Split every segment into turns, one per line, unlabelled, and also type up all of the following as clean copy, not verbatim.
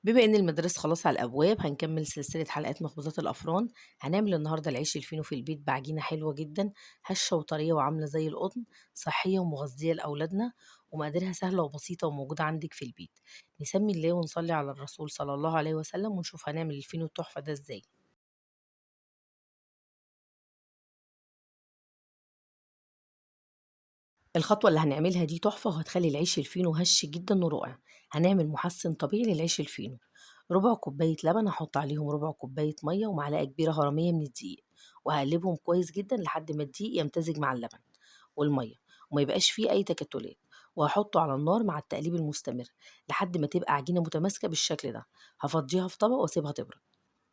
بما إن المدارس خلاص على الأبواب هنكمل سلسلة حلقات مخبوزات الأفران. هنعمل النهاردة العيش الفينو في البيت بعجينة حلوة جدا، هشة وطرية وعاملة زي القطن، صحية ومغذية لأولادنا، ومقاديرها سهلة وبسيطة وموجودة عندك في البيت. نسمي الله ونصلي على الرسول صلى الله عليه وسلم ونشوف هنعمل الفينو التحفة ده ازاي. الخطوة اللي هنعملها دي تحفة وهتخلي العيش الفينو هش جدا ورائع. هنعمل محسن طبيعي للعيش الفينو. ربع كوباية لبن هحط عليهم ربع كوباية مية ومعلقة كبيرة هرمية من الدقيق، وهقلبهم كويس جدا لحد ما الدقيق يمتزج مع اللبن والمية وما يبقاش فيه أي تكتلات، وهحطه على النار مع التقليب المستمر لحد ما تبقى عجينة متماسكة بالشكل ده. هفضيها في طبق واسيبها تبرد،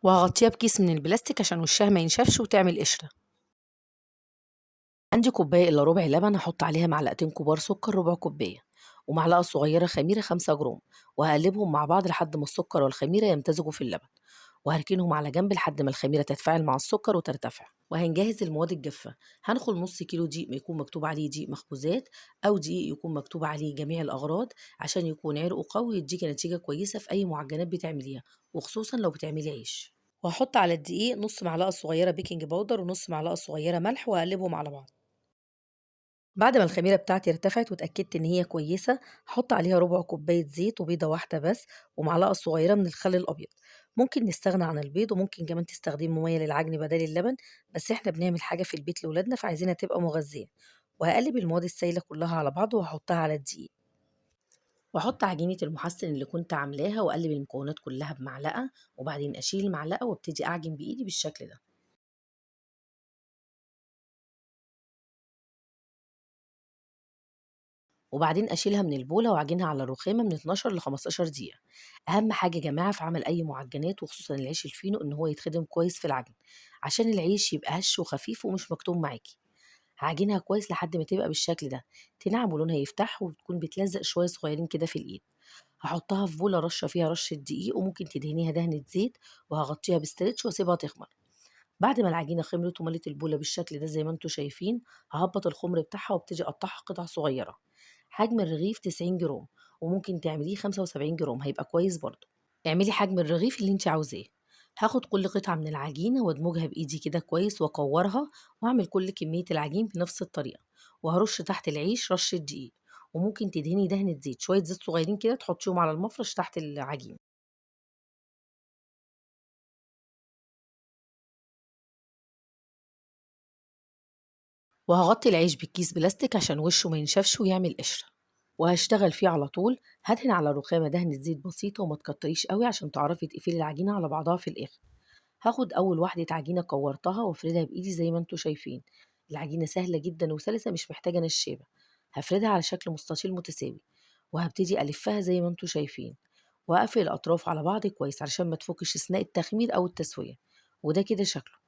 وهغطيها بكيس من البلاستيك عشان وشها ما ينشفش وتعمل قشرة. عندي كوباية إلا ربع لبن هحط عليها معلقتين كبار سكر ربع كوباية، ومعلقة صغيرة خميرة 5 جرام، وهقلبهم مع بعض لحد ما السكر والخميرة يمتزجوا في اللبن، وهركنهم على جنب لحد ما الخميرة تتفاعل مع السكر وترتفع. وهنجهز المواد الجافة. هنخل نص كيلو دقيق ما يكون مكتوب عليه دقيق مخبوزات، أو دقيق يكون مكتوب عليه جميع الأغراض، عشان يكون عرقه قوي يديكي نتيجة كويسة في أي معجنات بتعمليها، وخصوصا لو بتعملي عيش. وهحط على الدقيق نص معلقة صغيرة بيكنج باودر ونص معلقة صغيرة ملح وأقلبهم على بعض. بعد ما الخميرة بتاعتي ارتفعت واتأكدت إن هي كويسة، هحط عليها ربع كوباية زيت وبيضة واحدة بس، ومعلقة صغيرة من الخل الأبيض. ممكن نستغنى عن البيض وممكن كمان تستخدمي مية للعجن بدل اللبن، بس احنا بنعمل حاجة في البيت لولادنا فعايزينها تبقى مغذية. وهقلب المواد السائلة كلها على بعض وهحطها على الدقيق، واحط عجينة المحسن اللي كنت عاملاها واقلب المكونات كلها بمعلقة، وبعدين اشيل المعلقة وابتدي اعجن بايدي بالشكل ده. وبعدين أشيلها من البولة وأعجنها على الرخامة من 12 ل15 دقيقة. أهم حاجة يا جماعة في عمل أي معجنات وخصوصا العيش الفينو إن هو يتخدم كويس في العجن، عشان العيش يبقى هش وخفيف ومش مكتوم معاكي. هعجنها كويس لحد ما تبقى بالشكل ده، تنعم ولونها يفتح وتكون بتلزق شوية صغيرين كده في الإيد. هحطها في بولة رشة فيها رشة دقيق وممكن تدهنيها دهنة زيت، وهغطيها بستريتش واسيبها تخمر. بعد ما العجينة خمرت وملت البولة بالشكل ده زي ما انتوا شايفين، ههبط الخمر بتاعها وابتدي اقطعها قطع صغيرة. حجم الرغيف 90 جرام، وممكن تعمليه 75 جرام هيبقى كويس برضه. اعملي حجم الرغيف اللي انت عاوزاه. هاخد كل قطعة من العجينة وادمجها بايدي كده كويس واكورها، واعمل كل كمية العجين بنفس الطريقة، وهرش تحت العيش رشة دقيق، وممكن تدهني دهنة زيت شوية زيت صغيرين كده تحطيهم على المفرش تحت العجين. وهغطي العيش بالكيس بلاستيك عشان وشه ما ينشفش ويعمل قشرة، وهاشتغل فيه على طول. هدهن على الرخامة دهنة زيت بسيطة وما تكتريش قوي عشان تعرفي تقفلي العجينة على بعضها في الآخر. هاخد أول واحدة عجينة كورتها وافردها بإيدي زي ما انتوا شايفين. العجينة سهلة جدا وسلسة مش محتاجة نشابة. هفردها على شكل مستطيل متساوي، وهبتدي ألفها زي ما انتوا شايفين، وأقفل الأطراف على بعض كويس علشان ما تفكش أثناء التخمير أو التسوية. وده كده شكله.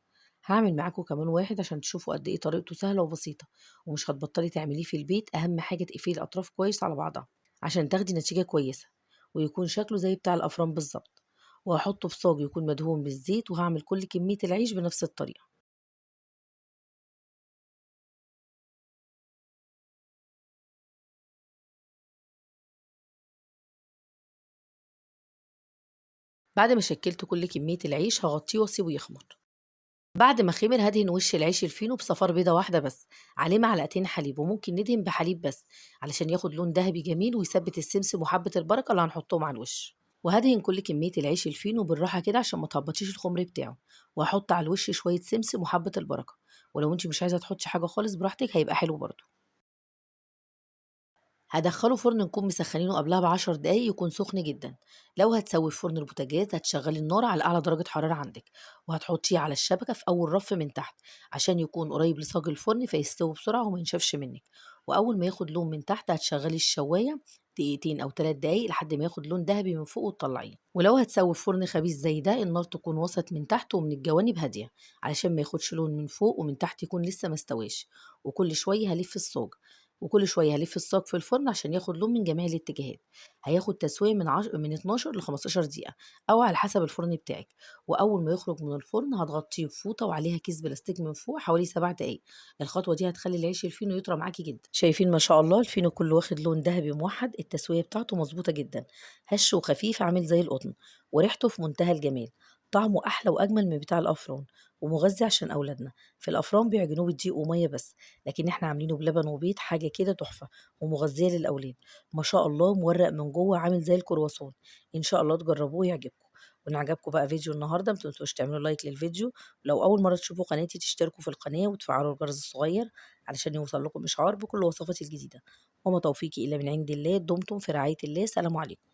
هاعمل معاكم كمان واحد عشان تشوفوا قد إيه طريقته سهلة وبسيطة، ومش هتبطلي تعمليه في البيت. أهم حاجة تقفلي الأطراف كويس على بعضها عشان تاخدي نتيجة كويسة، ويكون شكله زي بتاع الأفران بالظبط. وهحطه في صاج يكون مدهون بالزيت، وهعمل كل كمية العيش بنفس الطريقة. بعد ما شكلت كل كمية العيش هغطيه واسيبه يخمر. بعد ما خمر هدهن وش العيش الفينو بصفار بيضة واحدة بس، عليه معلقتين حليب، وممكن ندهن بحليب بس علشان ياخد لون ذهبي جميل ويثبت السمسم وحبة البركة اللي هنحطهم على الوش. وهدهن كل كمية العيش الفينو بالراحة كده عشان ما تهبطيش الخمر بتاعه، وهحط على الوش شوية سمسم وحبة البركة. ولو انت مش عايزة تحطي حاجة خالص براحتك هيبقى حلو برضه. هادخّله فرن نكون مسخّنينه قبلها ب10 دقايق يكون سخن جدًا. لو هتسوّي في فرن البوتاجاز هتشغّلي النار على أعلى درجة حرارة عندِك، وهتحطيه على الشبكة في أول رف من تحت عشان يكون قريب لصاج الفرن فيستوي بسرعة وما ينشفش منِّك. وأول ما ياخد لون من تحت هتشغّلي الشواية دقيقتين أو 3 دقايق لحد ما ياخد لون دهبي من فوق وتطلّعيه. ولو هتسوّي في فرن خبيث زي ده النار تكون وسط من تحت ومن الجوانب هادية علشان ما ياخدش لون من فوق ومن تحت يكون لسه ما استواش. وكل شوية هالِف الصاج وكل شوية هالِف الصاج في الفرن عشان ياخد لون من جميع الاتجاهات، هياخد تسوية من 12 ل15 دقيقة أو على حسب الفرن بتاعِك، وأول ما يخرج من الفرن هتغطّيه بفوطة وعليها كيس بلاستيك من فوق حوالي 7 دقايق، الخطوة دي هتخلّي العيش الفينو يطرى معاكِ جدًا. شايفين ما شاء الله الفينو كلّه واخد لون دهبي موحّد، التسوية بتاعته مضبوطة جدًا، هش وخفيف عامل زي القطن، وريحته في منتهى الجمال، طعمه أحلى وأجمل من بتاع الأفران، ومغذي عشان أولادنا، في الأفران بيعجنوه بدقيق ومَيّة بس، لكن إحنا عاملينه بلبن وبيض حاجة كده تحفة، ومغذية للأولاد، ما شاء الله مورّق من جوّه عامل زي الكرواسون، إن شاء الله تجرّبوه ويعجبكم، وإن عجبكم بقى فيديو النهارده ما تنسوش تعملوا لايك للفيديو، ولو أول مرّة تشوفوا قناتي تشتركوا في القناة وتفعلوا الجرس الصغير علشان يوصل لكم إشعار بكل وصفاتي الجديدة، وما توفيقي إلا من عند الله، دمتم في رعاية الله، سلام عليكم.